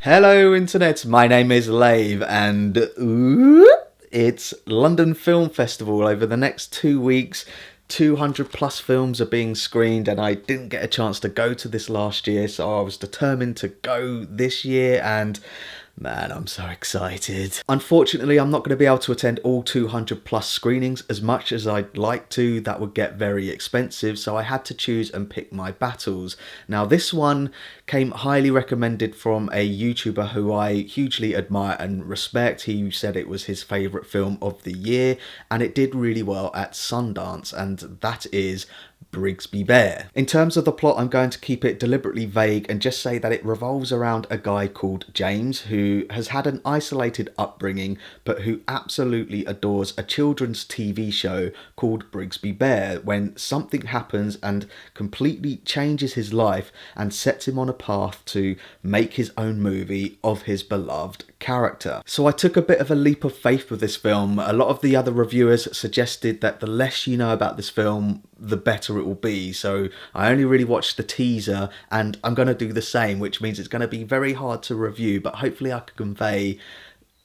Hello internet, my name is Lave and it's London Film Festival over the next 2 weeks. 200 plus films are being screened and I didn't get a chance to go to this last year, so I was determined to go this year and man, I'm so excited. Unfortunately, I'm not going to be able to attend all 200 plus screenings as much as I'd like to. That would get very expensive, so I had to choose and pick my battles. Now, this one came highly recommended from a YouTuber who I hugely admire and respect. He said it was his favourite film of the year, and it did really well at Sundance, and that is Brigsby Bear. In terms of the plot, I'm going to keep it deliberately vague and just say that it revolves around a guy called James who has had an isolated upbringing but who absolutely adores a children's TV show called Brigsby Bear when something happens and completely changes his life and sets him on a path to make his own movie of his beloved character. So I took a bit of a leap of faith with this film. A lot of the other reviewers suggested that the less you know about this film, the better it will be. So I only really watched the teaser and I'm going to do the same, which means it's going to be very hard to review, but hopefully I can convey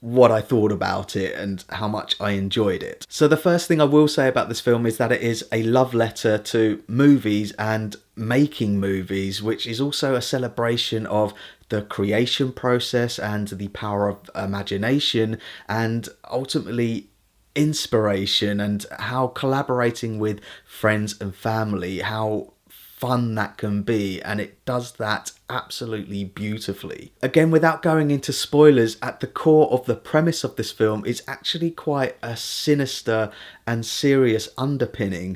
what I thought about it and how much I enjoyed it. So the first thing I will say about this film is that it is a love letter to movies and making movies, which is also a celebration of the creation process and the power of imagination and ultimately inspiration, and how collaborating with friends and family, how fun that can be, and it does that absolutely beautifully. Again, without going into spoilers, at the core of the premise of this film is actually quite a sinister and serious underpinning.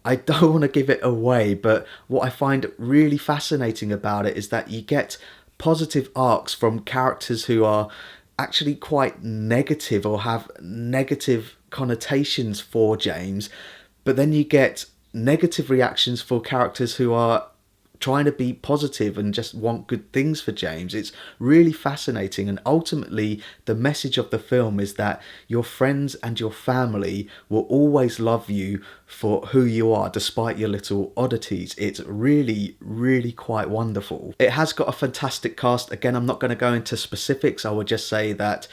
I don't want to give it away, but what I find really fascinating about it is that you get positive arcs from characters who are actually quite negative or have negative connotations for James, but then you get negative reactions for characters who are trying to be positive and just want good things for James. It's really fascinating, and ultimately the message of the film is that your friends and your family will always love you for who you are despite your little oddities. It's really, really quite wonderful. It has got a fantastic cast. Again, I'm not going to go into specifics. I would just say that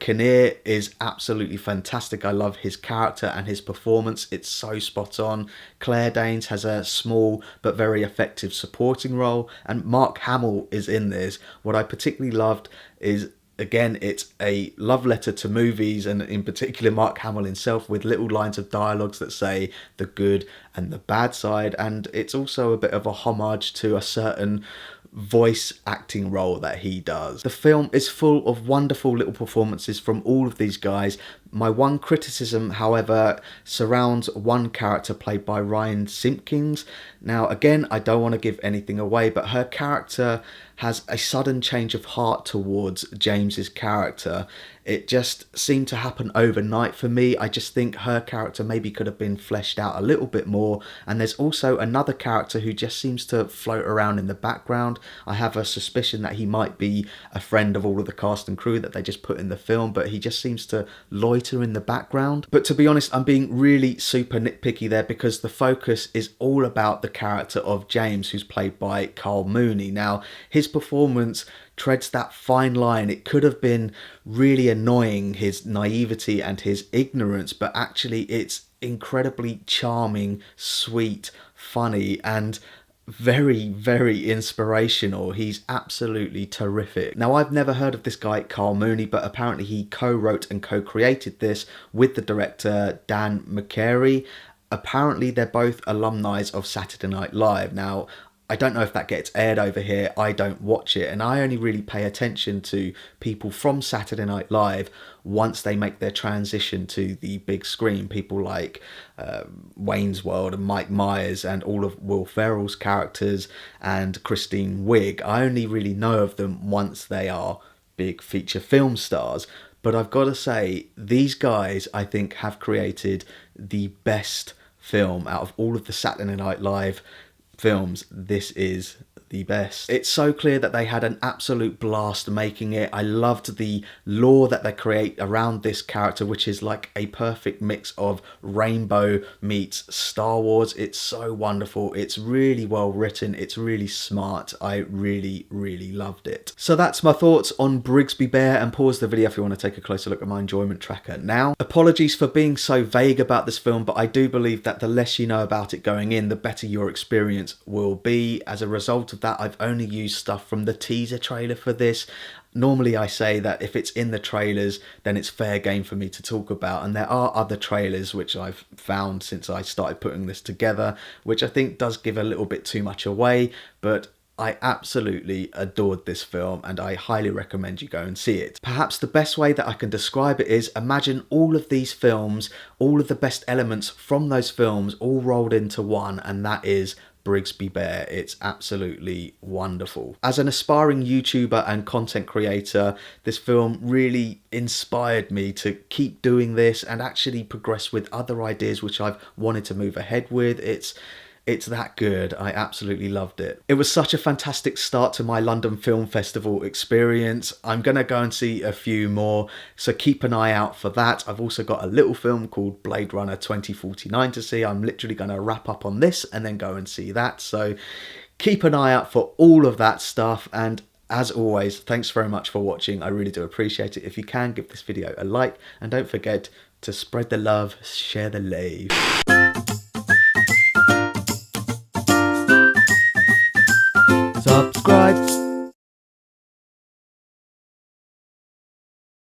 Kinnear is absolutely fantastic. I love his character and his performance. It's so spot on. Claire Danes has a small but very effective supporting role, and Mark Hamill is in this. What I particularly loved is, again, it's a love letter to movies, and in particular Mark Hamill himself, with little lines of dialogues that say the good and the bad side, and it's also a bit of a homage to a certain voice acting role that he does. The film is full of wonderful little performances from all of these guys. My one criticism, however, surrounds one character played by Ryan Simpkins. Now, again, I don't want to give anything away, but her character has a sudden change of heart towards James's character. It just seemed to happen overnight for me. I just think her character maybe could have been fleshed out a little bit more. And there's also another character who just seems to float around in the background. I have a suspicion that he might be a friend of all of the cast and crew that they just put in the film, but he just seems to loiter in the background. But to be honest, I'm being really super nitpicky there because the focus is all about the character of James, who's played by Mooney. Now, his performance treads that fine line. It could have been really annoying, his naivety and his ignorance, but actually it's incredibly charming, sweet, funny, and very, very inspirational. He's absolutely terrific. Now, I've never heard of this guy, Mooney, but apparently he co-wrote and co-created this with the director, McCary. Apparently, they're both alumni of Saturday Night Live. Now, I don't know if that gets aired over here. I don't watch it, and I only really pay attention to people from Saturday Night Live once they make their transition to the big screen. People like Wayne's World and Mike Myers and all of Will Ferrell's characters and Kristen Wiig. I only really know of them once they are big feature film stars. But I've got to say, these guys, I think, have created the best film out of all of the Saturday Night Live films. This is be best. It's so clear that they had an absolute blast making it. I loved the lore that they create around this character, which is like a perfect mix of Rainbow meets Star Wars. It's so wonderful. It's really well written. It's really smart. I really, really loved it. So that's my thoughts on Brigsby Bear, and pause the video if you want to take a closer look at my enjoyment tracker. Now, apologies for being so vague about this film, but I do believe that the less you know about it going in, the better your experience will be. As a result of that, I've only used stuff from the teaser trailer for this. Normally I say that if it's in the trailers, then it's fair game for me to talk about. And there are other trailers which I've found since I started putting this together, which I think does give a little bit too much away, but I absolutely adored this film and I highly recommend you go and see it. Perhaps the best way that I can describe it is, imagine all of these films, all of the best elements from those films all rolled into one, and that is Brigsby Bear. It's absolutely wonderful. As an aspiring YouTuber and content creator, this film really inspired me to keep doing this and actually progress with other ideas which I've wanted to move ahead with. It's that good. I absolutely loved it. It was such a fantastic start to my London Film Festival experience. I'm going to go and see a few more, so keep an eye out for that. I've also got a little film called Blade Runner 2049 to see. I'm literally going to wrap up on this and then go and see that. So keep an eye out for all of that stuff. And as always, thanks very much for watching. I really do appreciate it. If you can, give this video a like, and don't forget to spread the love, share the lave. Subscribe